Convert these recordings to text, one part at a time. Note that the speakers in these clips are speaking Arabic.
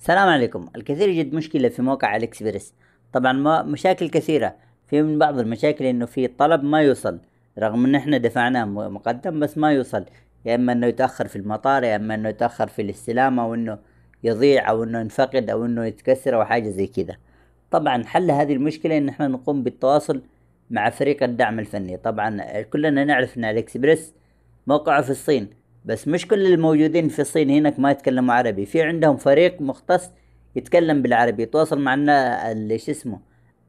السلام عليكم. الكثير يجد مشكلة في موقع الإكسبرس. طبعا ما مشاكل كثيرة. في من بعض المشاكل إنه في طلب ما يوصل، رغم إن إحنا دفعناه مقدم بس ما يوصل. يا إما إنه يتأخر في المطار، يا إما إنه يتأخر في الاستلام، أو إنه يضيع، أو إنه ينفقد، أو إنه يتكسر، أو حاجة زي كذا. طبعا حل هذه المشكلة إن إحنا نقوم بالتواصل مع فريق الدعم الفني. طبعا كلنا نعرف إن الإكسبرس موقعه في الصين، بس مش كل الموجودين في الصين هناك ما يتكلموا عربي. في عندهم فريق مختص يتكلم بالعربي، يتواصل معنا شو اسمه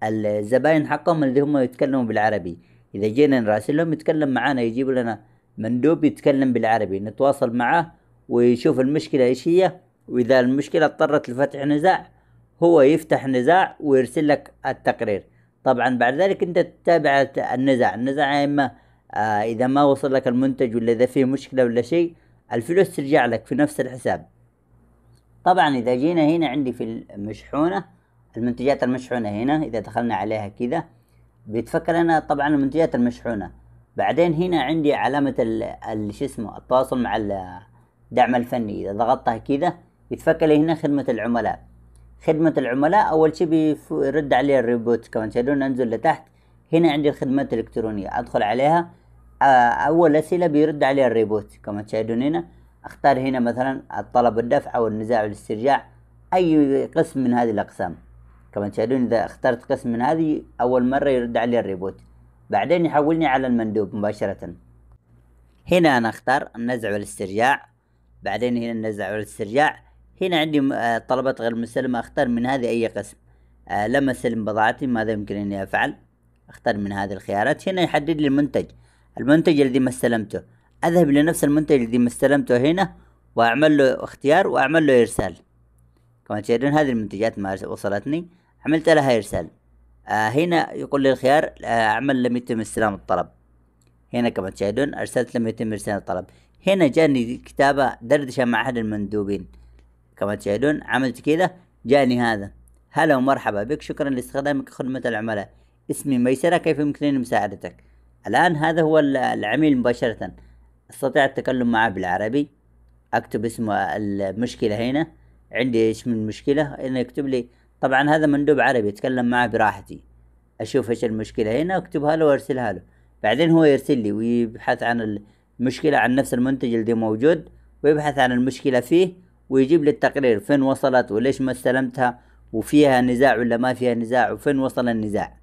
الزباين حقهم اللي هم يتكلموا بالعربي. اذا جينا نراسلهم يتكلم معانا، يجيبوا لنا مندوب يتكلم بالعربي نتواصل معاه ويشوف المشكلة ايش هي. واذا المشكلة اضطرت لفتح نزاع، هو يفتح نزاع ويرسل لك التقرير. طبعا بعد ذلك انت تتابع النزاع يا اما اذا ما وصل لك المنتج، ولا اذا فيه مشكلة ولا شيء، الفلوس ترجع لك في نفس الحساب. طبعا اذا جينا هنا عندي في المشحونة، المنتجات المشحونة هنا اذا دخلنا عليها كذا بيتفك لنا طبعا المنتجات المشحونة. بعدين هنا عندي علامة شو اسمه التواصل مع الدعم الفني. اذا ضغطتها كذا يتفك لي هنا خدمة العملاء. خدمة العملاء أول شي بيرد عليه الريبوت. كمان تشاهدون أنزل لتحت، هنا عندي الخدمات الإلكترونية أدخل عليها. أول أسئلة بيرد عليها الريبوت. كما تشاهدون هنا أختار هنا مثلا الطلب الدفع أو النزاع والاسترجاع، أي قسم من هذه الأقسام. كما تشاهدون إذا اخترت قسم من هذه أول مرة يرد عليه الريبوت، بعدين يحولني على المندوب مباشرة. هنا أنا أختار النزع والاسترجاع، بعدين هنا النزع والاسترجاع. هنا عندي طلبات غير مستلمة، أختار من هذه أي قسم. لم أستلم بضاعتي، ماذا يمكن أني أفعل؟ أختار من هذه الخيارات. هنا يحدد لي المنتج الذي ما استلمته. أذهب لنفس المنتج الذي ما استلمته هنا وأعمل له اختيار وأعمل له إرسال. كما تشاهدون هذه المنتجات ما وصلتني، عملت لها إرسال. هنا يقول لي الخيار أعمل لم يتم استلام الطلب. هنا كما تشاهدون أرسلت لم يتم إرسال الطلب. هنا جاني كتابة دردشة مع أحد المندوبين. كما تشاهدون عملت كذا جاني هذا: هلا ومرحبا بك، شكرا لاستخدامك خدمة العملاء، اسمي ميسرة، كيف يمكنني مساعدتك؟ الآن هذا هو العميل مباشرة. استطيع التكلم معه بالعربي، اكتب اسم المشكلة هنا، عندي ايش من مشكلة، انه يكتب لي. طبعا هذا مندوب عربي يتكلم معه براحتي، اشوف ايش المشكلة هنا واكتبها له وارسلها له. بعدين هو يرسل لي ويبحث عن المشكلة، عن نفس المنتج الذي موجود، ويبحث عن المشكلة فيه، ويجيب لي التقرير فين وصلت وليش ما استلمتها، وفيها نزاع ولا ما فيها نزاع، وفين وصل النزاع.